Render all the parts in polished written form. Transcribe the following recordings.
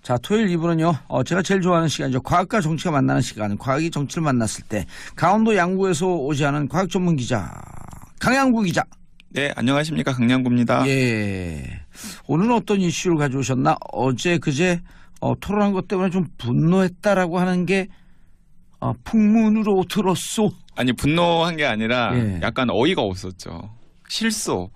자, 토요일 2부는요. 제가 제일 좋아하는 시간이죠. 과학과 정치가 만나는 시간. 과학이 정치를 만났을 때 강원도 양구에서 오지 않은 과학 전문 기자 강양구 기자. 네, 안녕하십니까. 강양구입니다. 예. 오늘은 어떤 이슈를 가져오셨나? 어제 그제 토론한 것 때문에 좀 분노했다라고 하는 게 풍문으로 들었소. 아니, 분노한 게 아니라 예. 약간 어이가 없었죠. 실소.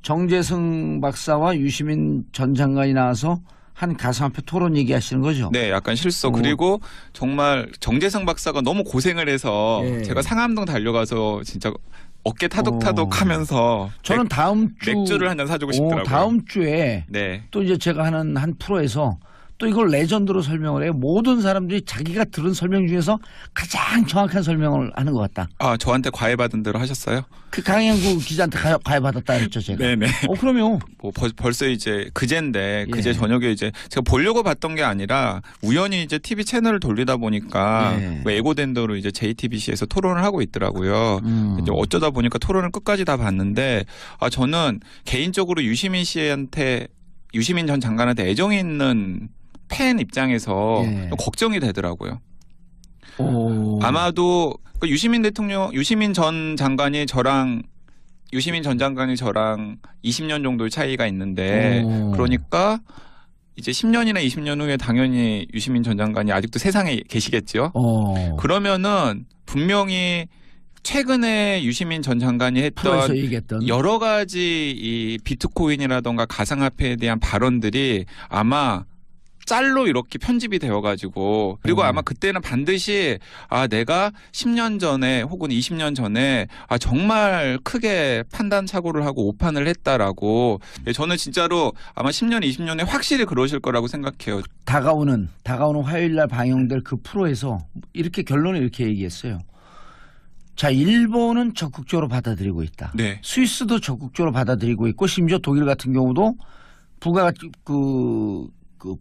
정재승 박사와 유시민 전 장관이 나와서 한 가상화폐 토론 얘기하시는 거죠? 네, 약간 실소. 그리고 정말 정재승 박사가 너무 고생을 해서 예. 제가 상암동 달려가서 진짜 어깨 타독타독 하면서 저는 다음 주 맥주를 한 잔 사주고 싶더라고요. 다음 주에 네. 또 이제 제가 하는 한 프로에서 또 이걸 레전드로 설명을 해요. 모든 사람들이 자기가 들은 설명 중에서 가장 정확한 설명을 하는 것 같다. 아, 저한테 과외받은 대로 하셨어요? 그 강양구 기자한테 과외받았다 했죠, 제가. 네네. 그럼요. 뭐 벌써 이제 그제인데 그제 예. 저녁에 이제 제가 보려고 봤던 게 아니라 우연히 이제 TV 채널을 돌리다 보니까 예. 뭐 예고된 대로 이제 JTBC에서 토론을 하고 있더라고요. 이제 어쩌다 보니까 토론을 끝까지 다 봤는데 저는 개인적으로 유시민 전 장관한테 애정이 있는 팬 입장에서 예. 좀 걱정이 되더라고요. 아마도 유시민 전 장관이 저랑 20년 정도의 차이가 있는데 그러니까 이제 10년이나 20년 후에 당연히 유시민 전 장관이 아직도 세상에 계시겠죠. 그러면은 분명히 최근에 유시민 전 장관이 했던 얘기했던 여러 가지 이 비트코인이라던가 가상화폐에 대한 발언들이 아마 짤로 이렇게 편집이 되어가지고 그리고 아마 그때는 반드시 내가 10년 전에 혹은 20년 전에 정말 크게 판단착오를 하고 오판을 했다라고 저는 진짜로 아마 10년, 20년에 확실히 그러실 거라고 생각해요. 다가오는 화요일 날 방영될 그 프로에서 결론을 이렇게 얘기했어요. 자, 일본은 적극적으로 받아들이고 있다. 네. 스위스도 적극적으로 받아들이고 있고 심지어 독일 같은 경우도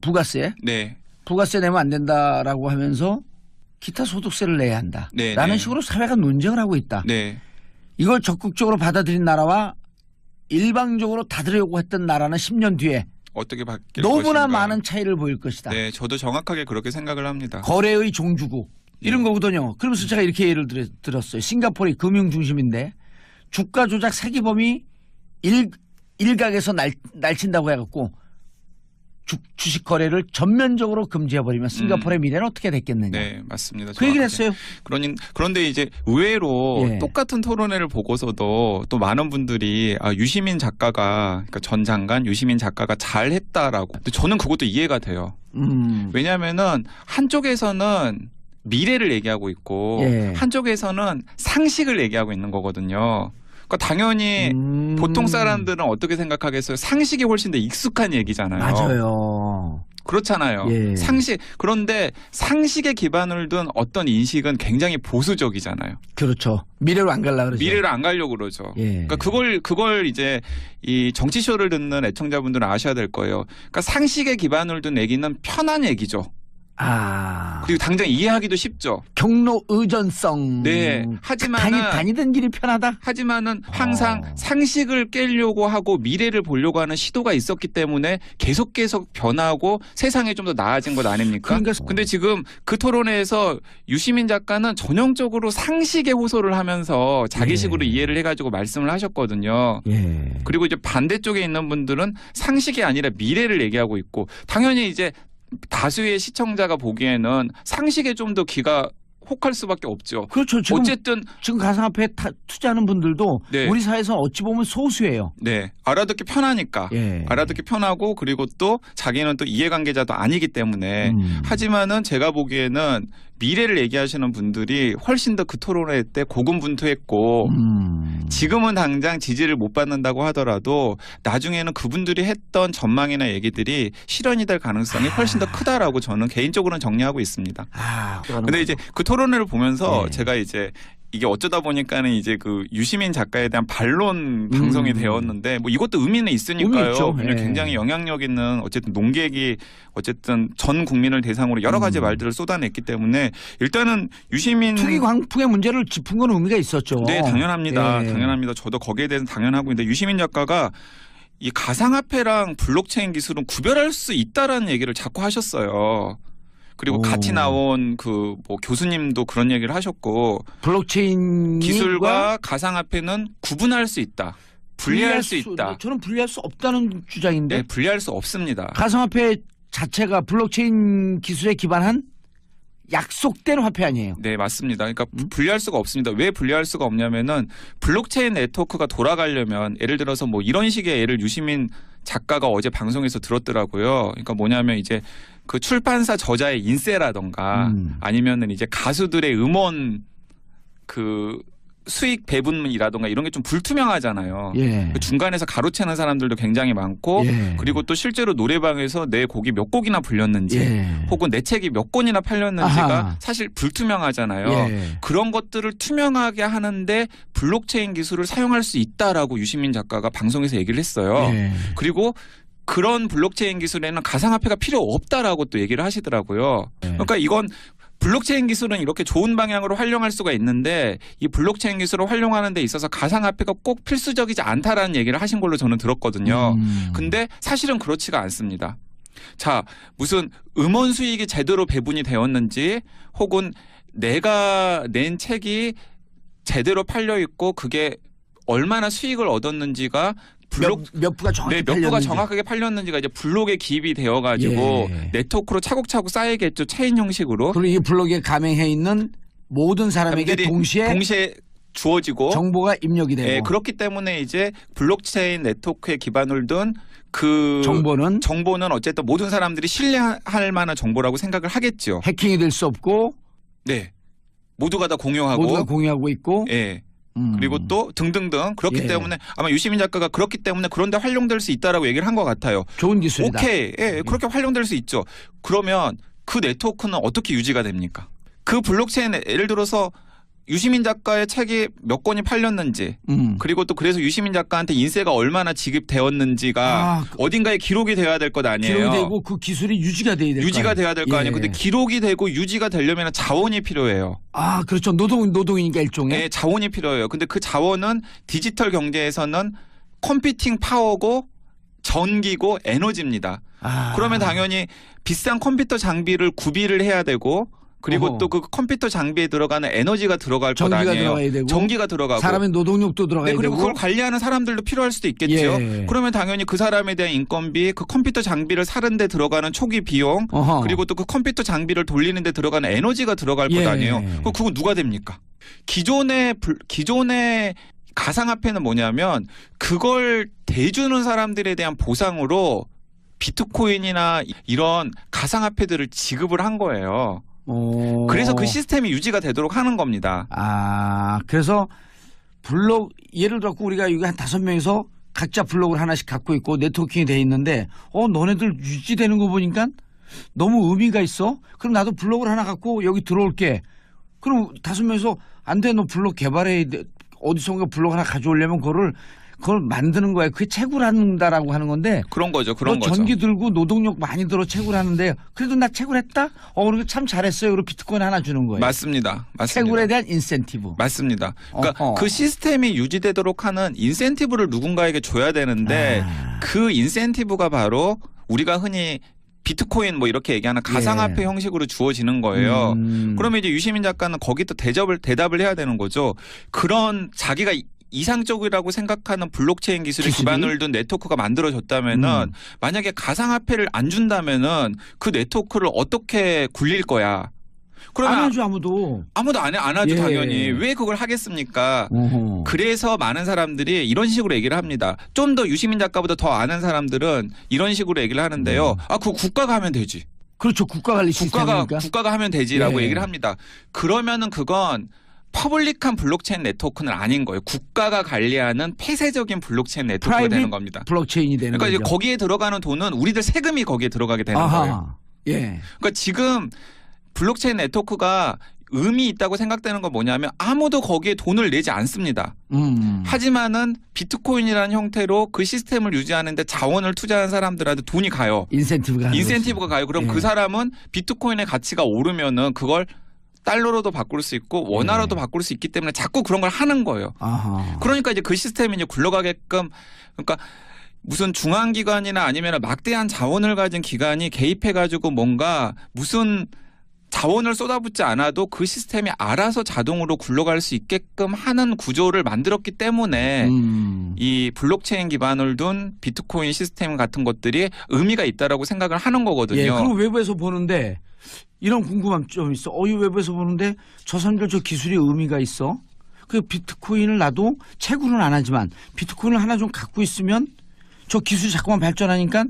부가세 네. 부가세 내면 안 된다라고 하면서 기타 소득세를 내야 한다. 네, 라는 네. 식으로 사회가 논쟁을 하고 있다. 네. 이걸 적극적으로 받아들인 나라와 일방적으로 닫으려고 했던 나라는 10년 뒤에 어떻게 바뀔 너무나 것인가. 많은 차이를 보일 것이다. 네, 저도 정확하게 그렇게 생각을 합니다. 거래의 종주국 이런 거거든요. 그러면서 제가 이렇게 예를 들었어요. 싱가포르이 금융 중심인데 주가 조작 사기범이 일각에서 날친다고 해갖고 주식 거래를 전면적으로 금지해버리면 싱가포르의 미래는 어떻게 됐겠느냐. 네, 맞습니다. 그 얘기를 했어요. 그런데 이제 의외로 예. 똑같은 토론회를 보고서도 또 많은 분들이 유시민 작가가 그러니까 전 장관 유시민 작가가 잘했다라고. 근데 저는 그것도 이해가 돼요. 왜냐하면은 한쪽에서는 미래를 얘기하고 있고 예. 한쪽에서는 상식을 얘기하고 있는 거거든요. 그러니까 당연히 보통 사람들은 어떻게 생각하겠어요? 상식이 훨씬 더 익숙한 얘기잖아요. 맞아요. 그렇잖아요. 예. 그런데 상식에 기반을 둔 어떤 인식은 굉장히 보수적이잖아요. 그렇죠. 미래로 안 가려고 그러죠. 미래를 안 가려고 그러죠. 예. 그러니까 그걸 이제 이 정치쇼를 듣는 애청자분들은 아셔야 될 거예요. 그러니까 상식에 기반을 둔 얘기는 편한 얘기죠. 그리고 당장 이해하기도 쉽죠. 경로 의존성. 네. 하지만은 다니던 길이 편하다. 하지만은 항상 상식을 깨려고 하고 미래를 보려고 하는 시도가 있었기 때문에 계속 변하고 세상이 좀 더 나아진 것 아닙니까? 근데 지금 그 토론회에서 유시민 작가는 전형적으로 상식에 호소를 하면서 자기식으로 이해를 해가지고 말씀을 하셨거든요. 예. 그리고 이제 반대쪽에 있는 분들은 상식이 아니라 미래를 얘기하고 있고 당연히 이제 다수의 시청자가 보기에는 상식에 좀 더 귀가 혹할 수밖에 없죠. 그렇죠. 지금 가상화폐에 투자하는 분들도 네. 우리 사회에서 어찌 보면 소수예요. 네, 알아듣기 편하니까. 예. 알아듣기 편하고 그리고 또 자기는 또 이해관계자도 아니기 때문에 하지만은 제가 보기에는 미래를 얘기하시는 분들이 훨씬 더 그 토론회 때 고군분투했고 지금은 당장 지지를 못 받는다고 하더라도 나중에는 그분들이 했던 전망이나 얘기들이 실현이 될 가능성이 훨씬 더 크다라고 저는 개인적으로는 정리하고 있습니다. 근데 이제 그 토론회를 보면서 제가 이제 이게 어쩌다 보니까는 이제 그 유시민 작가에 대한 반론 방송이 되었는데 뭐 이것도 의미는 있으니까요. 굉장히 영향력 있는 어쨌든 논객이 어쨌든 전 국민을 대상으로 여러 가지 말들을 쏟아냈기 때문에 일단은 유시민 투기 광풍의 문제를 짚은 건 의미가 있었죠. 네, 당연합니다. 당연합니다. 저도 거기에 대해서 당연하고 있는데 유시민 작가가 이 가상화폐랑 블록체인 기술은 구별할 수 있다라는 얘기를 자꾸 하셨어요. 그리고 같이 나온 그 뭐 교수님도 그런 얘기를 하셨고 블록체인 기술과 가상화폐는 구분할 수 있다. 분리할 수 있다. 저는 분리할 수 없다는 주장인데. 네, 분리할 수 없습니다. 가상화폐 자체가 블록체인 기술에 기반한 약속된 화폐 아니에요? 네, 맞습니다. 그러니까 분리할 수가 없습니다. 왜 분리할 수가 없냐면은 블록체인 네트워크가 돌아가려면 예를 들어서 뭐 이런 식의 예를 유시민 작가가 어제 방송에서 들었더라고요. 그러니까 뭐냐면 이제 그 출판사 저자의 인세라던가 아니면은 이제 가수들의 음원 그 수익 배분이라던가 이런 게 좀 불투명하잖아요. 예. 그 중간에서 가로채는 사람들도 굉장히 많고 예. 그리고 또 실제로 노래방에서 내 곡이 몇 곡이나 불렸는지 예. 혹은 내 책이 몇 권이나 팔렸는지가 아하. 사실 불투명하잖아요. 예. 그런 것들을 투명하게 하는데 블록체인 기술을 사용할 수 있다라고 유시민 작가가 방송에서 얘기를 했어요. 예. 그리고 그런 블록체인 기술에는 가상화폐가 필요 없다라고 또 얘기를 하시더라고요. 예. 그러니까 이건 블록체인 기술은 이렇게 좋은 방향으로 활용할 수가 있는데 이 블록체인 기술을 활용하는 데 있어서 가상화폐가 꼭 필수적이지 않다라는 얘기를 하신 걸로 저는 들었거든요. 근데 사실은 그렇지가 않습니다. 자, 무슨 음원 수익이 제대로 배분이 되었는지 혹은 내가 낸 책이 제대로 팔려 있고 그게 얼마나 수익을 얻었는지가 몇 부가 정확히 네, 몇 부가 정확하게 팔렸는지가 이제 블록에 기입이 되어가지고 예. 네트워크로 차곡차곡 쌓이겠죠. 체인 형식으로. 그리고 이 블록에 가맹해 있는 모든 사람에게 동시에 주어지고 정보가 입력이 되고. 네, 그렇기 때문에 이제 블록체인 네트워크에 기반을 둔 그 정보는 어쨌든 모든 사람들이 신뢰할 만한 정보라고 생각을 하겠죠. 해킹이 될 수 없고. 네, 모두가 다 공유하고 있고. 예. 그리고 또 등등등 그렇기 예. 때문에 아마 유시민 작가가 그렇기 때문에 그런데 활용될 수 있다라고 얘기를 한 것 같아요. 좋은 기술이다. 오케이, 예, 그렇게 활용될 수 있죠. 그러면 그 네트워크는 어떻게 유지가 됩니까? 그 블록체인 예를 들어서 유시민 작가의 책이 몇 권이 팔렸는지 그리고 또 그래서 유시민 작가한테 인세가 얼마나 지급되었는지가 어딘가에 기록이 되어야 될 것 아니에요. 기록이 되고 그 기술이 유지가 돼야 될 거 아니에요. 근데 기록이 되고 유지가 되려면 자원이 필요해요. 아, 그렇죠. 노동이니까 일종의. 네, 자원이 필요해요. 근데 그 자원은 디지털 경제에서는 컴퓨팅 파워고 전기고 에너지입니다. 그러면 당연히 비싼 컴퓨터 장비를 구비를 해야 되고 그리고 또 그 컴퓨터 장비에 들어가는 에너지가 들어갈 것 아니에요. 들어가야 되고, 전기가 들어가고 사람의 노동력도 들어가야 되고. 그리고 그걸 관리하는 사람들도 필요할 수도 있겠죠. 예. 그러면 당연히 그 사람에 대한 인건비, 그 컴퓨터 장비를 사는 데 들어가는 초기 비용, 그리고 또 그 컴퓨터 장비를 돌리는 데 들어가는 에너지가 들어갈 것 아니에요. 그건 누가 됩니까? 기존의 가상화폐는 뭐냐면 그걸 대주는 사람들에 대한 보상으로 비트코인이나 이런 가상화폐들을 지급을 한 거예요. 그래서 그 시스템이 유지가 되도록 하는 겁니다. 그래서 예를 들어 우리가 여기 한 5명이서 각자 블록을 하나씩 갖고 있고 네트워킹이 돼 있는데 너네들 유지되는 거 보니까 너무 의미가 있어. 그럼 나도 블록을 하나 갖고 여기 들어올게. 그럼 5명이서 안 돼, 너 블록 개발해. 어디선가 블록 하나 가져오려면 그걸 만드는 거야. 그게 채굴한다라고 하는 건데. 그런 거죠. 전기 들고 노동력 많이 들어 채굴하는데 그래도 나 채굴했다? 그리고 참 잘했어요. 그리고 비트코인 하나 주는 거예요. 맞습니다. 채굴에 대한 인센티브. 맞습니다. 그러니까 그 시스템이 유지되도록 하는 인센티브를 누군가에게 줘야 되는데 그 인센티브가 바로 우리가 흔히 비트코인 뭐 이렇게 얘기하는 가상화폐 형식으로 주어지는 거예요. 그러면 이제 유시민 작가는 거기다 대답을 해야 되는 거죠. 그런 자기가 이상적이라고 생각하는 블록체인 기술에 기반을 둔 네트워크가 만들어졌다면은 만약에 가상화폐를 안 준다면은 그 네트워크를 어떻게 굴릴 거야? 그러면 안 하죠. 아무도 안 하죠. 당연히. 왜 그걸 하겠습니까? 그래서 많은 사람들이 이런 식으로 얘기를 합니다. 좀 더 유시민 작가보다 더 아는 사람들은 이런 식으로 얘기를 하는데요. 그거 국가가 하면 되지. 그렇죠. 국가관리 시스템이니까. 국가가 하면 되지라고 얘기를 합니다. 그러면은 그건 퍼블릭한 블록체인 네트워크는 아닌 거예요. 국가가 관리하는 폐쇄적인 블록체인 네트워크가 되는 겁니다. 블록체인이 되는 그러니까 거죠. 거기에 들어가는 돈은 우리들 세금이 거기에 들어가게 되는 거예요. 그러니까 지금 블록체인 네트워크가 의미 있다고 생각되는 건 뭐냐면 아무도 거기에 돈을 내지 않습니다. 하지만은 비트코인이라는 형태로 그 시스템을 유지하는데 자원을 투자한 사람들한테 돈이 가요. 인센티브가 가요. 그럼 그 사람은 비트코인의 가치가 오르면은 그걸 달러로도 바꿀 수 있고 원화로도 바꿀 수 있기 때문에 자꾸 그런 걸 하는 거예요. 그러니까 이제 그 시스템이 이제 굴러가게끔 그러니까 무슨 중앙기관이나 아니면 막대한 자원을 가진 기관이 개입해가지고 뭔가 무슨 자원을 쏟아붓지 않아도 그 시스템이 알아서 자동으로 굴러갈 수 있게끔 하는 구조를 만들었기 때문에 이 블록체인 기반을 둔 비트코인 시스템 같은 것들이 의미가 있다라고 생각을 하는 거거든요. 예, 그럼 외부에서 보는데 이런 궁금함 좀 있어. 이 외부에서 보는데 저 사람들 저 기술이 의미가 있어. 그 비트코인을 나도 채굴은 안 하지만 비트코인을 하나 좀 갖고 있으면 저 기술이 자꾸만 발전하니까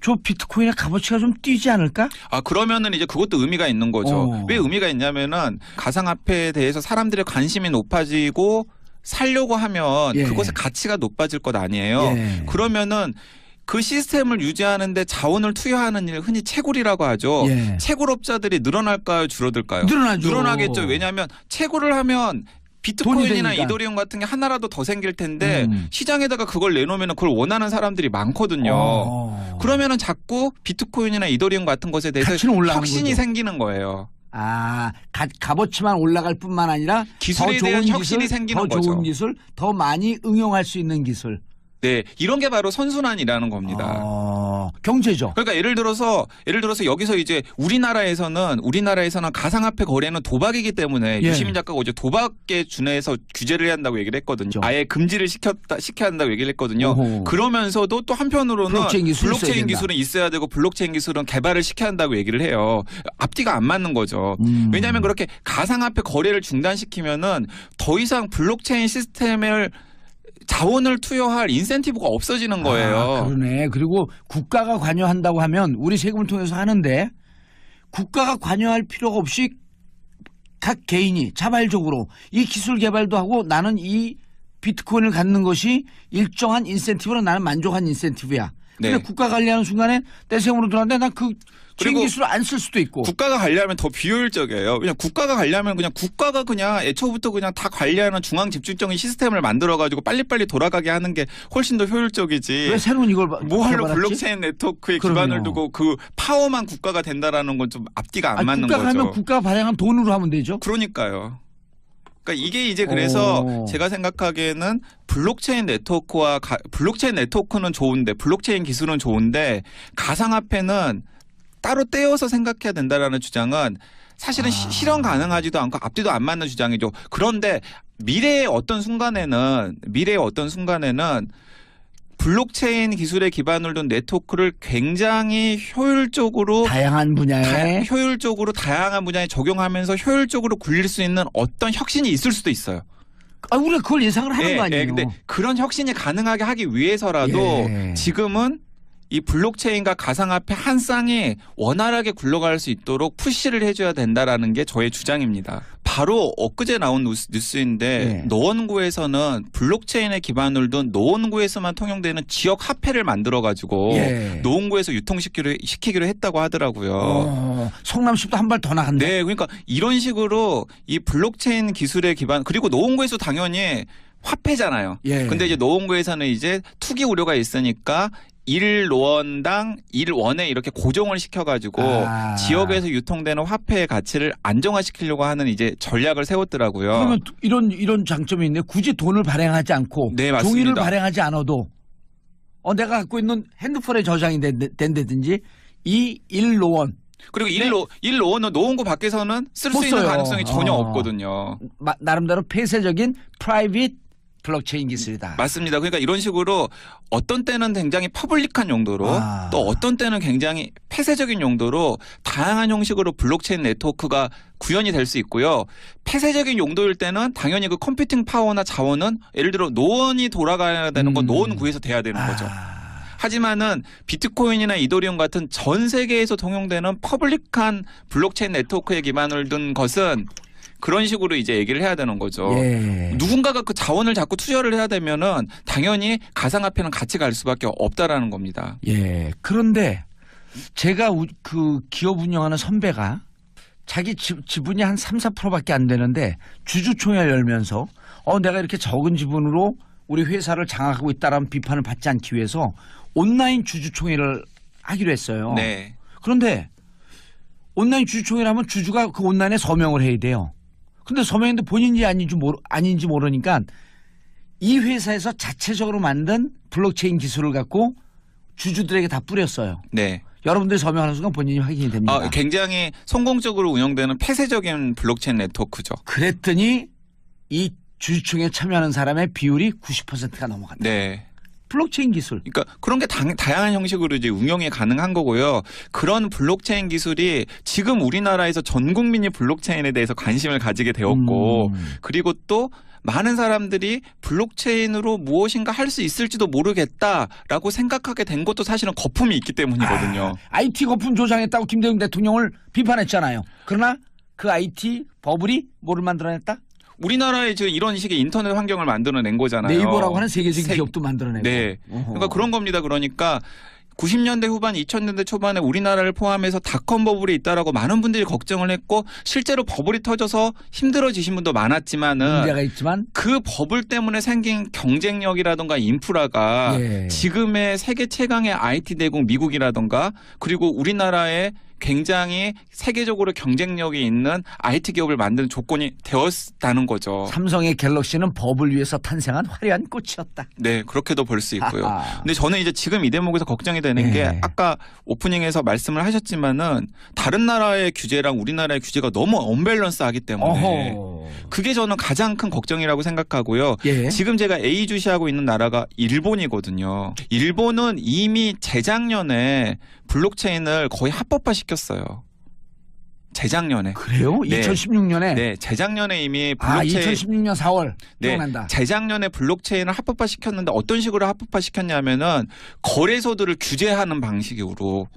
저 비트코인의 값어치가 좀 뛰지 않을까? 그러면은 이제 그것도 의미가 있는 거죠. 왜 의미가 있냐면은 가상화폐에 대해서 사람들의 관심이 높아지고 살려고 하면 예. 그것의 가치가 높아질 것 아니에요. 예. 그러면은 그 시스템을 유지하는데 자원을 투여하는 일 흔히 채굴이라고 하죠. 예. 채굴업자들이 늘어날까요? 줄어들까요? 늘어나죠. 늘어나겠죠. 왜냐하면 채굴을 하면 비트코인이나 이더리움 같은 게 하나라도 더 생길 텐데 시장에다가 그걸 내놓으면 그걸 원하는 사람들이 많거든요. 그러면은 자꾸 비트코인이나 이더리움 같은 것에 대해서 혁신이 생기는 거예요. 값어치만 올라갈 뿐만 아니라 기술에 대한 혁신이 생기는 거죠. 더 좋은 기술, 더 많이 응용할 수 있는 기술. 네, 이런 게 바로 선순환이라는 겁니다. 경제죠. 그러니까 예를 들어서 여기서 이제 우리나라에서는 가상화폐 거래는 도박이기 때문에 예. 유시민 작가가 어제 도박에 준해서 규제를 해야 한다고 얘기를 했거든요. 그렇죠. 아예 금지를 시켜야 한다고 얘기를 했거든요. 오호. 그러면서도 또 한편으로는 블록체인 기술은 있어야 되고 블록체인 기술은 개발을 시켜야 한다고 얘기를 해요. 앞뒤가 안 맞는 거죠. 왜냐하면 그렇게 가상화폐 거래를 중단시키면은 더 이상 블록체인 시스템을 자원을 투여할 인센티브가 없어지는 거예요. 그러네. 그리고 국가가 관여한다고 하면 우리 세금을 통해서 하는데 국가가 관여할 필요가 없이 각 개인이 자발적으로 이 기술 개발도 하고 나는 이 비트코인을 갖는 것이 일정한 인센티브로 나는 만족한 인센티브야. 근데 네. 국가 관리하는 순간에 내 세금으로 들어왔는데 난 그 그리고 기술을 안 쓸 수도 있고. 국가가 관리하면 더 비효율적이에요. 그냥 국가가 관리하면 국가가 애초부터 다 관리하는 중앙 집중적인 시스템을 만들어가지고 빨리빨리 돌아가게 하는 게 훨씬 더 효율적이지. 왜 새로운 이걸 뭐하러 블록체인 네트워크에 기반을 두고 그 파워만 국가가 된다라는 건 좀 앞뒤가 안 맞는 국가가 거죠. 하면 국가가 발행한 돈으로 하면 되죠. 그러니까요. 그러니까 이게 이제 그래서 제가 생각하기에는 블록체인 네트워크는 좋은데 블록체인 기술은 좋은데 가상화폐는 따로 떼어서 생각해야 된다라는 주장은 사실은 실현 가능하지도 않고 앞뒤도 안 맞는 주장이죠. 그런데 미래의 어떤 순간에는 블록체인 기술에 기반을 둔 네트워크를 굉장히 효율적으로 다양한 분야에 적용하면서 효율적으로 굴릴 수 있는 어떤 혁신이 있을 수도 있어요. 우리가 그걸 예상을 하는 거 아니에요. 근데 그런 혁신이 가능하게 하기 위해서라도 지금은 이 블록체인과 가상화폐 한 쌍이 원활하게 굴러갈 수 있도록 푸시를 해줘야 된다라는 게 저의 주장입니다. 바로 엊그제 나온 뉴스인데 노원구에서는 블록체인에 기반을 둔 노원구에서만 통용되는 지역 화폐를 만들어가지고 노원구에서 유통시키기로 했다고 하더라고요. 성남시도 한 발 더 나간대. 네, 그러니까 이런 식으로 이 블록체인 기술에 기반 그리고 노원구에서 당연히 화폐잖아요. 근데 이제 노원구에서는 이제 투기 우려가 있으니까 1노원당 1원에 이렇게 고정을 시켜가지고 지역에서 유통되는 화폐의 가치를 안정화시키려고 하는 이제 전략을 세웠더라고요. 그러면 이런 장점이 있네. 굳이 돈을 발행하지 않고 종이를 발행하지 않아도 내가 갖고 있는 핸드폰에 저장이 된다든지 이 1노원 그리고 1노원은 노원구 밖에서는 쓸 수 있는 가능성이 전혀 없거든요. 나름대로 폐쇄적인 프라이빗 블록체인 기술이다. 맞습니다. 그러니까 이런 식으로 어떤 때는 굉장히 퍼블릭한 용도로 또 어떤 때는 굉장히 폐쇄적인 용도로 다양한 형식으로 블록체인 네트워크가 구현이 될 수 있고요. 폐쇄적인 용도일 때는 당연히 그 컴퓨팅 파워나 자원은 예를 들어 노원이 돌아가야 되는 건 노원구에서 돼야 되는 거죠. 하지만은 비트코인이나 이더리움 같은 전 세계에서 통용되는 퍼블릭한 블록체인 네트워크에 기반을 둔 것은 그런 식으로 이제 얘기를 해야 되는 거죠. 누군가가 그 자원을 자꾸 투여를 해야 되면은 당연히 가상화폐는 같이 갈 수밖에 없다라는 겁니다. 그런데 제가 그 기업 운영하는 선배가 자기 지분이 한 3-4%밖에 안 되는데 주주총회를 열면서 내가 이렇게 적은 지분으로 우리 회사를 장악하고 있다라는 비판을 받지 않기 위해서 온라인 주주총회를 하기로 했어요. 그런데 온라인 주주총회를 하면 주주가 그 온라인에 서명을 해야 돼요. 근데 서명인데 본인이 아닌지 모르니까 이 회사에서 자체적으로 만든 블록체인 기술을 갖고 주주들에게 다 뿌렸어요. 네. 여러분들이 서명하는 순간 본인이 확인이 됩니다. 굉장히 성공적으로 운영되는 폐쇄적인 블록체인 네트워크죠. 그랬더니 이 주주총회에 참여하는 사람의 비율이 90%가 넘어간다. 네. 블록체인 기술. 그러니까 그런 게 다양한 형식으로 이제 운영이 가능한 거고요. 그런 블록체인 기술이 지금 우리나라에서 전 국민이 블록체인에 대해서 관심을 가지게 되었고 그리고 또 많은 사람들이 블록체인으로 무엇인가 할 수 있을지도 모르겠다라고 생각하게 된 것도 사실은 거품이 있기 때문이거든요. IT 거품 조장했다고 김대중 대통령을 비판했잖아요. 그러나 그 IT 버블이 뭐를 만들어냈다? 우리나라에 지금 이런 식의 인터넷 환경을 만들어낸 거잖아요. 네이버라고 하는 세계적인 기업도 만들어내고. 네. 그러니까 그런 겁니다. 그러니까 90년대 후반, 2000년대 초반에 우리나라를 포함해서 닷컴 버블이 있다라고 많은 분들이 걱정을 했고 실제로 버블이 터져서 힘들어지신 분도 많았지만은 문제가 있지만 그 버블 때문에 생긴 경쟁력이라든가 인프라가 지금의 세계 최강의 IT 대국 미국이라든가 그리고 우리나라의 굉장히 세계적으로 경쟁력이 있는 IT 기업을 만드는 조건이 되었다는 거죠. 삼성의 갤럭시는 버블 위에서 탄생한 화려한 꽃이었다. 네, 그렇게도 볼 수 있고요. 근데 저는 이제 지금 이 대목에서 걱정이 되는 게 아까 오프닝에서 말씀을 하셨지만은 다른 나라의 규제랑 우리나라의 규제가 너무 언밸런스하기 때문에 그게 저는 가장 큰 걱정이라고 생각하고요. 지금 제가 A주시하고 있는 나라가 일본이거든요. 일본은 이미 재작년에 블록체인을 거의 합법화시켰어요. 재작년에. 그래요? 네. 2016년에? 네. 재작년에 이미 블록체인. 2016년 4월. 네. 기억난다. 재작년에 블록체인을 합법화시켰는데 어떤 식으로 합법화시켰냐면은 거래소들을 규제하는 방식으로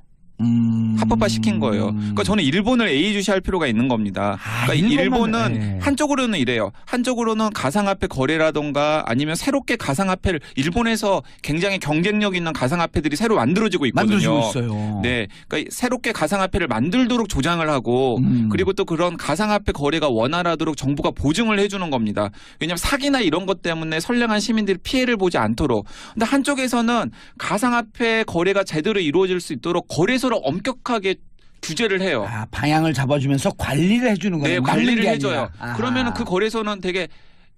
합법화시킨 거예요. 그러니까 저는 일본을 예의주시할 필요가 있는 겁니다. 그러니까 일본은 한쪽으로는 이래요. 한쪽으로는 가상화폐 거래라던가 아니면 새롭게 가상화폐를 일본에서 굉장히 경쟁력 있는 가상화폐들이 새로 만들어지고 있거든요. 만들어지고 있어요. 네, 그러니까 새롭게 가상화폐를 만들도록 조장을 하고 그리고 또 그런 가상화폐 거래가 원활하도록 정부가 보증을 해주는 겁니다. 왜냐하면 사기나 이런 것 때문에 선량한 시민들이 피해를 보지 않도록. 근데 한쪽에서는 가상화폐 거래가 제대로 이루어질 수 있도록 거래소를 엄격하게 규제를 해요. 방향을 잡아주면서 관리를 해주는 거예요. 네, 관리를 해줘요. 그러면 그 거래소는 되게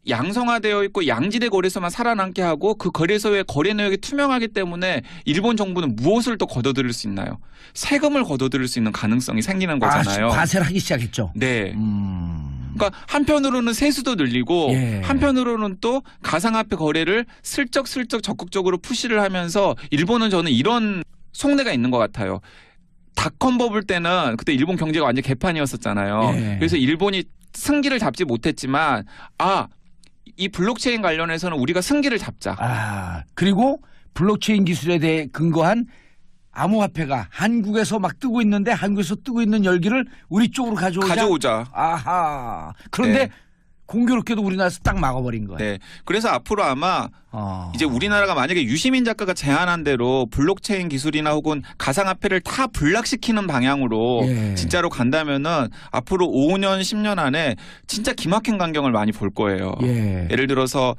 양성화되어 있고 양질의 거래소만 살아남게 하고 그 거래소의 거래 내역이 투명하기 때문에 일본 정부는 무엇을 또 거둬들일 수 있나요? 세금을 거둬들일 수 있는 가능성이 생기는 거잖아요. 과세를 하기 시작했죠. 네. 그러니까 한편으로는 세수도 늘리고 한편으로는 또 가상화폐 거래를 슬쩍슬쩍 적극적으로 푸시를 하면서 일본은 저는 이런 속내가 있는 것 같아요. 닷컴 버블 때는 그때 일본 경제가 완전 개판이었었잖아요. 그래서 일본이 승기를 잡지 못했지만 이 블록체인 관련해서는 우리가 승기를 잡자. 그리고 블록체인 기술에 대해 근거한 암호화폐가 한국에서 막 뜨고 있는데 한국에서 뜨고 있는 열기를 우리 쪽으로 가져오자. 그런데 공교롭게도 우리나라에서 딱 막아버린 거예요. 네. 그래서 앞으로 아마 이제 우리나라가 만약에 유시민 작가가 제안한 대로 블록체인 기술이나 혹은 가상화폐를 다 불락시키는 방향으로 진짜로 간다면은 앞으로 5년, 10년 안에 진짜 기막힌 광경을 많이 볼 거예요. 예를 들어서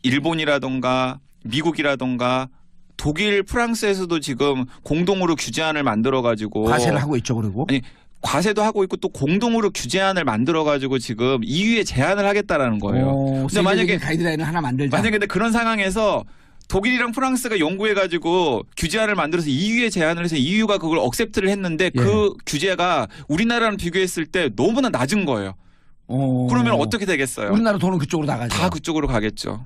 일본이라던가 미국이라던가 독일, 프랑스에서도 지금 공동으로 규제안을 만들어가지고 과세를 하고 있죠, 그리고. 아니 과세도 하고 있고 또 공동으로 규제안을 만들어가지고 지금 EU에 제안을 하겠다라는 거예요. 근데 만약에 가이드라인을 하나 만들자. 만약에 근데 그런 상황에서 독일이랑 프랑스가 연구해가지고 규제안을 만들어서 EU에 제안을 해서 EU가 그걸 억셉트를 했는데 그 규제가 우리나라랑 비교했을 때 너무나 낮은 거예요. 그러면 어떻게 되겠어요? 우리나라 돈은 그쪽으로 나가죠. 다 그쪽으로 가겠죠.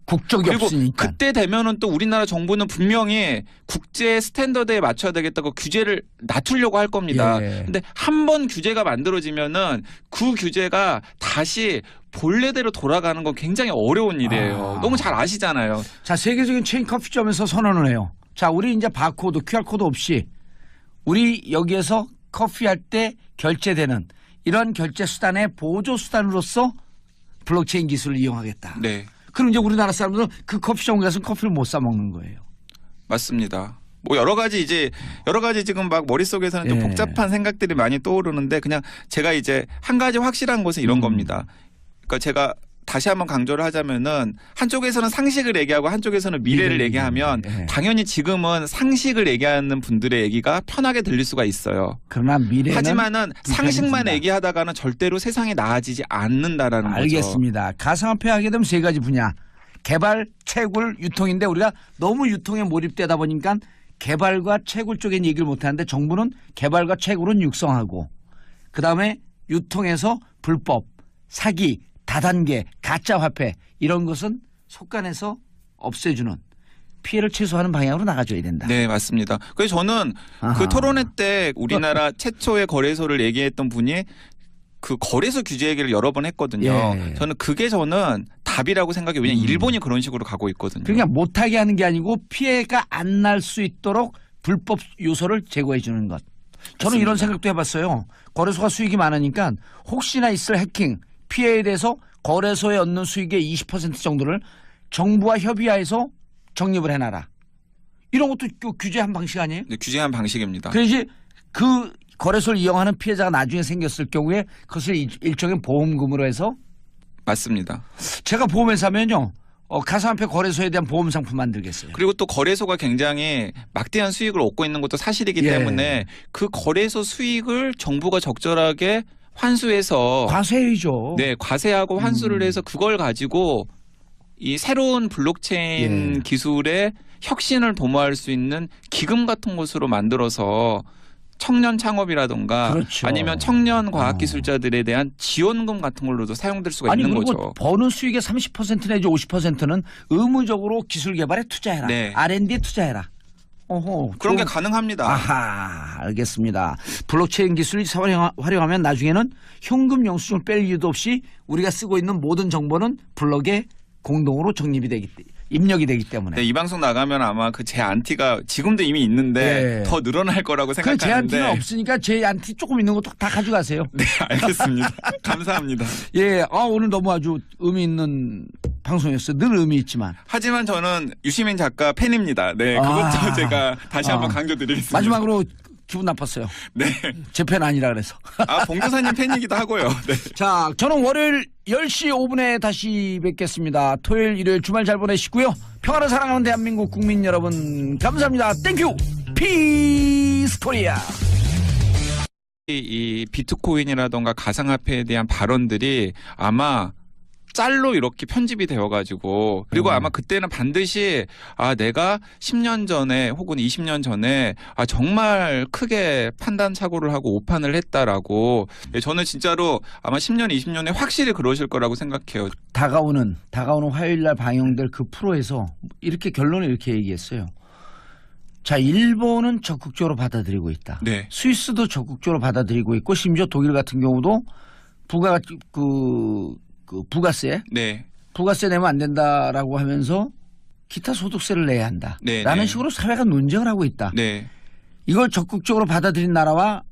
국적이 그리고 없으니까. 그때 되면은 또 우리나라 정부는 분명히 국제 스탠더드에 맞춰야 되겠다고 규제를 낮추려고 할 겁니다. 근데 한 번 규제가 만들어지면은 그 규제가 다시 본래대로 돌아가는 건 굉장히 어려운 일이에요. 너무 잘 아시잖아요. 자, 세계적인 체인 커피점에서 선언을 해요. 자, 우리 이제 바코드, QR코드 없이 우리 여기에서 커피할 때 결제되는 이런 결제 수단의 보조 수단으로서 블록체인 기술을 이용하겠다. 네. 그럼 이제 우리나라 사람들은 그 커피숍에 가서 커피를 못 사 먹는 거예요. 맞습니다. 뭐 여러 가지 지금 막 머릿속에서는 좀 복잡한 생각들이 많이 떠오르는데 그냥 제가 이제 한 가지 확실한 것은 이런 겁니다. 그러니까 제가 다시 한번 강조를 하자면은 한쪽에서는 상식을 얘기하고 한쪽에서는 미래를 얘기하면 당연히 지금은 상식을 얘기하는 분들의 얘기가 편하게 들릴 수가 있어요. 그러나 미래는 하지만은 상식만 얘기하다가는 절대로 세상이 나아지지 않는다라는 거죠. 알겠습니다. 가상화폐 하게 되면 세 가지 분야. 개발, 채굴, 유통인데 우리가 너무 유통에 몰입되다 보니까 개발과 채굴 쪽엔 얘기를 못하는데 정부는 개발과 채굴은 육성하고 그다음에 유통에서 불법, 사기, 다단계, 가짜 화폐 이런 것은 속간에서 없애주는 피해를 최소화하는 방향으로 나가줘야 된다. 네, 맞습니다. 그래서 저는 아하. 그 토론회 때 우리나라 최초의 거래소를 얘기했던 분이 그 거래소 규제 얘기를 여러 번 했거든요. 예. 저는 그게 답이라고 생각해요. 왜냐하면 일본이 그런 식으로 가고 있거든요. 그러니까 못하게 하는 게 아니고 피해가 안 날 수 있도록 불법 요소를 제거해 주는 것. 저는 맞습니다. 이런 생각도 해봤어요. 거래소가 수익이 많으니까 혹시나 있을 해킹 피해에 대해서 거래소에 얻는 수익의 20% 정도를 정부와 협의하에서 적립을 해놔라. 이런 것도 규제한 방식 아니에요? 네, 규제한 방식입니다. 그래야지 그 거래소를 이용하는 피해자가 나중에 생겼을 경우에 그것을 일종의 보험금으로 해서 맞습니다. 제가 보험회사면요. 가상화폐 거래소에 대한 보험 상품 만들겠어요. 그리고 또 거래소가 굉장히 막대한 수익을 얻고 있는 것도 사실이기 예. 때문에 그 거래소 수익을 정부가 적절하게 환수해서 과세해야죠. 네, 과세하고 환수를 해서 그걸 가지고 이 새로운 블록체인 예. 기술의 혁신을 도모할 수 있는 기금 같은 것으로 만들어서 청년 창업이라든가 그렇죠. 아니면 청년 과학기술자들에 대한 지원금 같은 걸로도 사용될 수가 아니 있는 그리고 거죠. 버는 수익의 30% 내지 50%는 의무적으로 기술 개발에 투자해라. 네. R&D에 투자해라. 어허, 그런 게 좋은- 가능합니다. 아하, 알겠습니다. 블록체인 기술이 활용하면 나중에는 현금 영수증을 뺄 이유도 없이 우리가 쓰고 있는 모든 정보는 블록에 공동으로 입력이 되기 때문에. 네, 이 방송 나가면 아마 그 제 안티가 지금도 이미 있는데 네. 더 늘어날 거라고 그 생각하는데. 제 안티는 없으니까 제 안티 조금 있는 것도 다 가져가세요. 네, 알겠습니다. 감사합니다. 예, 오늘 너무 아주 의미 있는 방송이었어요. 늘 의미 있지만. 하지만 저는 유시민 작가 팬입니다. 네, 그것도 아. 제가 다시 한번 아. 강조드리겠습니다. 마지막으로 기분 나빴어요. 네. 제 팬 아니라 그래서. 아, 봉교사님 팬이기도 하고요. 네. 자, 저는 월요일 10시 5분에 다시 뵙겠습니다. 토요일, 일요일 주말 잘 보내시고요. 평화를 사랑하는 대한민국 국민 여러분 감사합니다. 땡큐. 피스 코리아. 이 비트코인이라던가 가상화폐에 대한 발언들이 아마 짤로 이렇게 편집이 되어가지고 그리고 아마 그때는 반드시 내가 10년 전에 혹은 20년 전에 정말 크게 판단 착오를 하고 오판을 했다라고 저는 진짜로 아마 10년, 20년에 확실히 그러실 거라고 생각해요. 다가오는 화요일 날 방영될 그 프로에서 이렇게 결론을 이렇게 얘기했어요. 자, 일본은 적극적으로 받아들이고 있다. 네. 스위스도 적극적으로 받아들이고 있고 심지어 독일 같은 경우도 부가세 네. 부가세 내면 안 된다라고 하면서 기타 소득세를 내야 한다. 네, 라는 네. 식으로 사회가 논쟁을 하고 있다. 네. 이걸 적극적으로 받아들인 나라와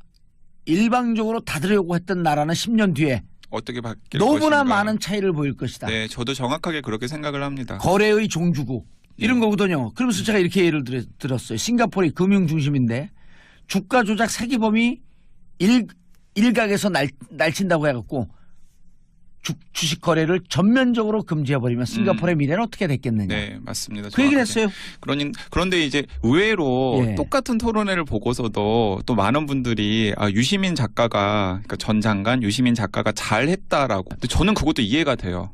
일방적으로 닫으려고 했던 나라는 10년 뒤에 어떻게 바뀔 너무나 것인가. 많은 차이를 보일 것이다. 네, 저도 정확하게 그렇게 생각을 합니다. 거래의 종주국 이런 네. 거거든요. 그러면서 제가 이렇게 예를 들었어요. 싱가포르이 금융 중심인데 주가 조작 사기범이 일각에서 날친다고 해갖고 주식 거래를 전면적으로 금지해버리면 싱가포르의 미래는 어떻게 됐겠느냐. 네, 맞습니다. 그 얘기를 정확하게. 했어요. 그런데 이제 의외로 예. 똑같은 토론회를 보고서도 또 많은 분들이 유시민 작가가 그러니까 전 장관 유시민 작가가 잘했다라고. 근데 저는 그것도 이해가 돼요.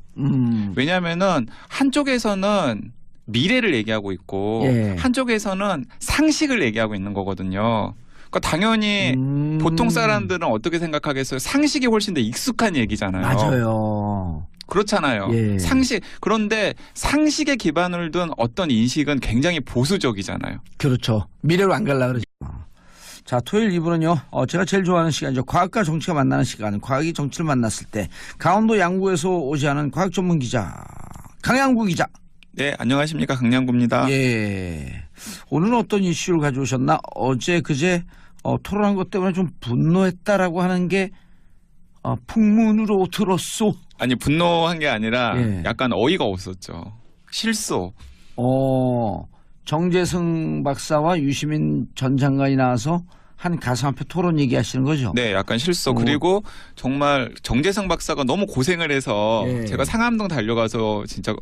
왜냐하면은 한쪽에서는 미래를 얘기하고 있고 예. 한쪽에서는 상식을 얘기하고 있는 거거든요. 그러니까 당연히 보통 사람들은 어떻게 생각하겠어요? 상식이 훨씬 더 익숙한 얘기잖아요. 맞아요. 그렇잖아요. 예. 상식. 그런데 상식에 기반을 둔 어떤 인식은 굉장히 보수적이잖아요. 그렇죠. 미래로 안 갈라 그러죠. 자, 토요일 2부는요. 제가 제일 좋아하는 시간이죠. 과학과 정치가 만나는 시간. 과학이 정치를 만났을 때 강원도 양구에서 오지않은 과학 전문 기자 강양구 기자. 네, 안녕하십니까. 강량구입니다. 예. 오늘은 어떤 이슈를 가져오셨나? 어제 그제 토론한 것 때문에 좀 분노했다라고 하는 게 풍문으로 들었소. 아니, 분노한 게 아니라 예. 약간 어이가 없었죠. 실소. 정재승 박사와 유시민 전 장관이 나와서 한 가상화폐 토론 얘기하시는 거죠? 네, 약간 실소. 그리고 정말 정재승 박사가 너무 고생을 해서 예. 제가 상암동 달려가서 진짜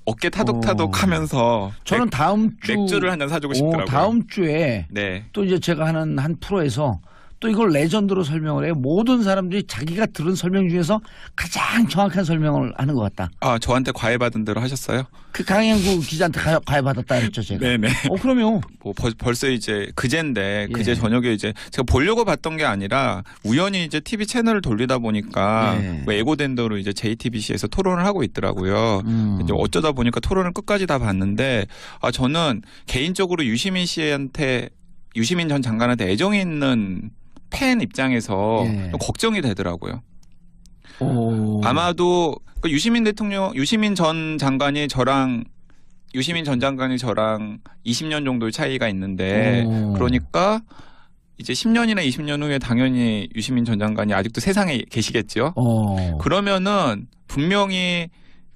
어깨 타독타독 하면서 저는 다음 주 맥주를 한 잔 사주고 싶더라고요. 다음 주에 네. 또 이제 제가 하는 한 프로에서 또 이걸 레전드로 설명을 해요. 모든 사람들이 자기가 들은 설명 중에서 가장 정확한 설명을 하는 것 같다. 아, 저한테 과외받은 대로 하셨어요? 그 강양구 기자한테 과외받았다 그랬죠, 제가. 네네. 그럼요. 뭐 벌써 이제 그제인데 예. 그제 저녁에 이제 제가 보려고 봤던 게 아니라 우연히 이제 TV 채널을 돌리다 보니까 예. 뭐 예고된 대로 이제 JTBC에서 토론을 하고 있더라고요. 이제 어쩌다 보니까 토론을 끝까지 다 봤는데 저는 개인적으로 유시민 전 장관한테 애정이 있는 팬 입장에서 예. 좀 걱정이 되더라고요. 오. 아마도 유시민 전 장관이 저랑 20년 정도의 차이가 있는데 그러니까 이제 10년이나 20년 후에 당연히 유시민 전 장관이 아직도 세상에 계시겠죠. 그러면은 분명히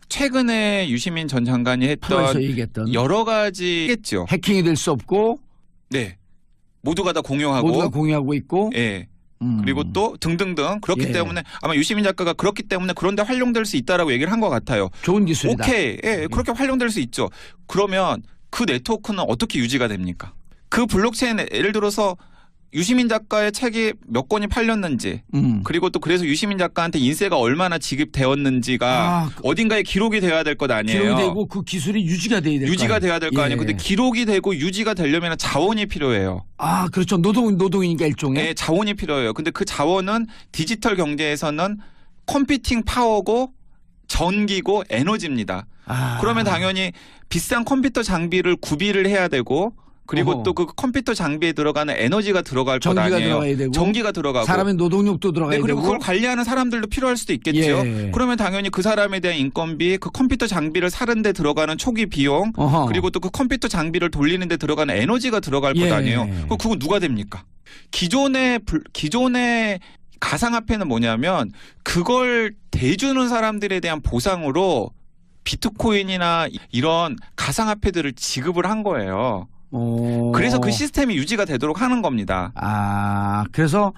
최근에 유시민 전 장관이 프로에서 했던 얘기했던 여러 가지겠죠. 해킹이 될 수 없고 네. 모두가 다 공유하고 모두가 공유하고 있고 예. 그리고 또 등등등 그렇기 예. 때문에 아마 유시민 작가가 그렇기 때문에 그런데 활용될 수 있다라고 얘기를 한 것 같아요. 좋은 기술이다. 오케이. 예, 그렇게 활용될 수 있죠. 그러면 그 네트워크는 어떻게 유지가 됩니까? 그 블록체인 예를 들어서 유시민 작가의 책이 몇 권이 팔렸는지 그리고 또 그래서 유시민 작가한테 인세가 얼마나 지급되었는지가 어딘가에 기록이 돼야 될 것 아니에요. 기록이 되고 그 기술이 유지가 돼야 될 유지가 돼야 될 거 아니에요. 예. 근데 기록이 되고 유지가 되려면 자원이 필요해요. 그렇죠. 노동이니까 일종의. 네, 자원이 필요해요. 근데 그 자원은 디지털 경제에서는 컴퓨팅 파워고 전기고 에너지입니다. 그러면 당연히 비싼 컴퓨터 장비를 구비를 해야 되고 그리고 또 그 컴퓨터 장비에 들어가는 에너지가 들어갈 것 아니에요. 들어가야 되고 전기가 들어가고 사람의 노동력도 들어가야 네, 그리고 되고 그걸 관리하는 사람들도 필요할 수도 있겠죠. 예. 그러면 당연히 그 사람에 대한 인건비, 그 컴퓨터 장비를 사는 데 들어가는 초기 비용, 그리고 또 그 컴퓨터 장비를 돌리는 데 들어가는 에너지가 들어갈 것 아니에요. 그거 누가 됩니까? 기존의 가상화폐는 뭐냐면 그걸 대주는 사람들에 대한 보상으로 비트코인이나 이런 가상화폐들을 지급을 한 거예요. 그래서 그 시스템이 유지가 되도록 하는 겁니다. 그래서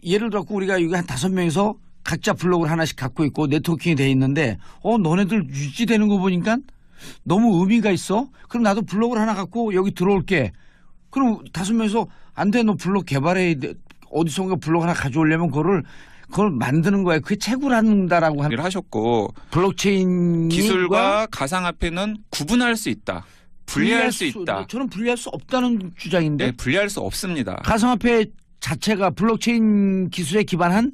예를 들어 우리가 여기 한 5명이서 각자 블록을 하나씩 갖고 있고 네트워킹이 돼 있는데 너네들 유지되는 거 보니까 너무 의미가 있어. 그럼 나도 블록을 하나 갖고 여기 들어올게. 그럼 5명이서 안 돼, 너 블록 개발해. 어디선가 블록 하나 가져오려면 그걸 만드는 거예요. 그게 채굴한다라고 얘기를 하셨고 블록체인 기술과 가상화폐는 구분할 수 있다. 분리할 수 있다. 저는 분리할 수 없다는 주장인데. 네, 분리할 수 없습니다. 가상화폐 자체가 블록체인 기술에 기반한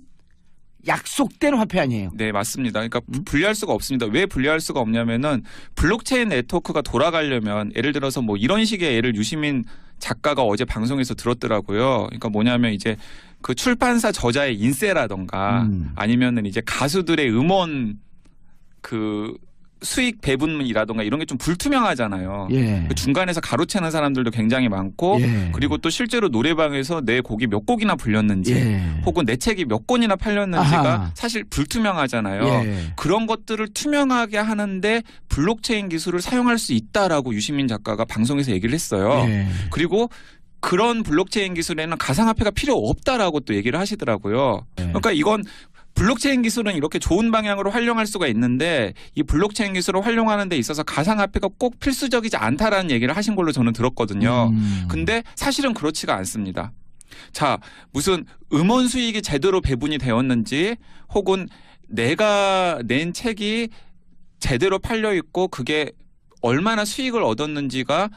약속된 화폐 아니에요. 네, 맞습니다. 그러니까 분리할 수가 없습니다. 왜 분리할 수가 없냐면은 블록체인 네트워크가 돌아가려면 예를 들어서 뭐 이런 식의 예를 유시민 작가가 어제 방송에서 들었더라고요. 그러니까 뭐냐면 이제 그 출판사 저자의 인세라던가 아니면은 이제 가수들의 음원 그 수익 배분이라던가 이런 게 좀 불투명하잖아요. 그 중간에서 가로채는 사람들도 굉장히 많고 그리고 또 실제로 노래방에서 내 곡이 몇 곡이나 불렸는지 혹은 내 책이 몇 권이나 팔렸는지가 사실 불투명하잖아요. 그런 것들을 투명하게 하는데 블록체인 기술을 사용할 수 있다라고 유시민 작가가 방송에서 얘기를 했어요. 그리고 그런 블록체인 기술에는 가상화폐가 필요 없다라고 또 얘기를 하시더라고요. 그러니까 이건 블록체인 기술은 이렇게 좋은 방향으로 활용할 수가 있는데 이 블록체인 기술을 활용하는 데 있어서 가상화폐가 꼭 필수적이지 않다라는 얘기를 하신 걸로 저는 들었거든요. 근데 사실은 그렇지가 않습니다. 자, 무슨 음원 수익이 제대로 배분이 되었는지 혹은 내가 낸 책이 제대로 팔려 있고 그게 얼마나 수익을 얻었는지가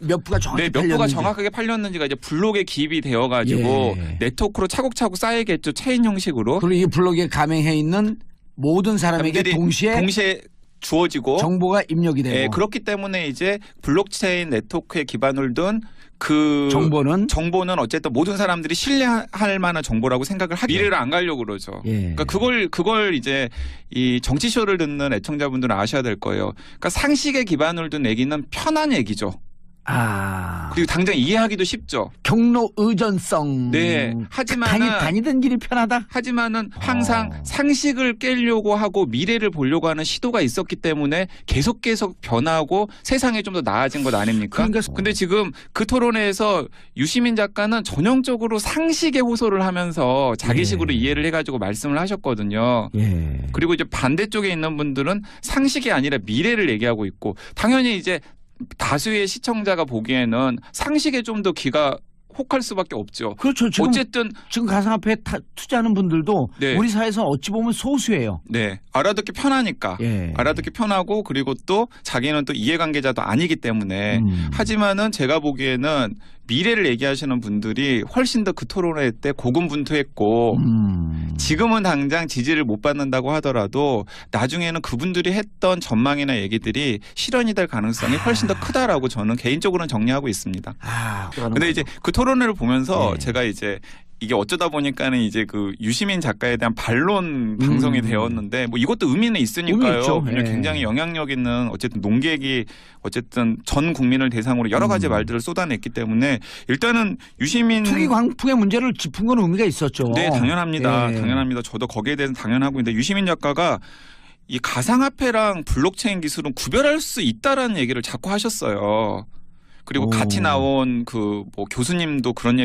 몇 부가 정확하게 몇 부가 정확하게 팔렸는지가 이제 블록에 기입이 되어가지고 네트워크로 차곡차곡 쌓이겠죠. 체인 형식으로. 그리고 이 블록에 가맹해 있는 모든 사람에게 동시에 주어지고 정보가 입력이 되고. 네, 그렇기 때문에 이제 블록체인 네트워크에 기반을 둔 그 정보는 어쨌든 모든 사람들이 신뢰할 만한 정보라고 생각을 하죠. 미래를 안 가려고 그러죠. 그러니까 그걸 이제 이 정치쇼를 듣는 애청자분들은 아셔야 될 거예요. 그러니까 상식에 기반을 둔 얘기는 편한 얘기죠. 그리고 당장 이해하기도 쉽죠. 경로 의존성. 네. 하지만은 다니던 길이 편하다. 하지만은 항상 상식을 깨려고 하고 미래를 보려고 하는 시도가 있었기 때문에 계속 변하고 세상이 좀 더 나아진 것 아닙니까? 근데 지금 그 토론회에서 유시민 작가는 전형적으로 상식에 호소를 하면서 자기식으로 이해를 해가지고 말씀을 하셨거든요. 그리고 이제 반대쪽에 있는 분들은 상식이 아니라 미래를 얘기하고 있고 당연히 이제 다수의 시청자가 보기에는 상식에 좀 더 귀가 혹할 수밖에 없죠. 그렇죠. 어쨌든 지금 가상화폐에 투자하는 분들도 네. 우리 사회에서 어찌 보면 소수예요. 네, 알아듣기 편하니까. 예. 알아듣기 편하고 그리고 또 자기는 또 이해관계자도 아니기 때문에 하지만은 제가 보기에는 미래를 얘기하시는 분들이 훨씬 더 그 토론회 때 고군분투했고 지금은 당장 지지를 못 받는다고 하더라도 나중에는 그분들이 했던 전망이나 얘기들이 실현이 될 가능성이 훨씬 더 크다라고 저는 개인적으로는 정리하고 있습니다. 근데 이제 그 토론회를 보면서 제가 이제 이게 어쩌다 보니까는 이제 그 유시민 작가에 대한 반론 방송이 되었는데 뭐 이것도 의미는 있으니까요. 굉장히 영향력 있는 어쨌든 논객이 어쨌든 전 국민을 대상으로 여러 가지 말들을 쏟아냈기 때문에 일단은 유시민 투기 광풍의 문제를 짚은 건 의미가 있었죠. 네, 당연합니다. 당연합니다. 저도 거기에 대해서 당연하고 있는데 유시민 작가가 이 가상화폐랑 블록체인 기술은 구별할 수 있다라는 얘기를 자꾸 하셨어요. 그리고 같이 나온 그 뭐 교수님도 그런 얘기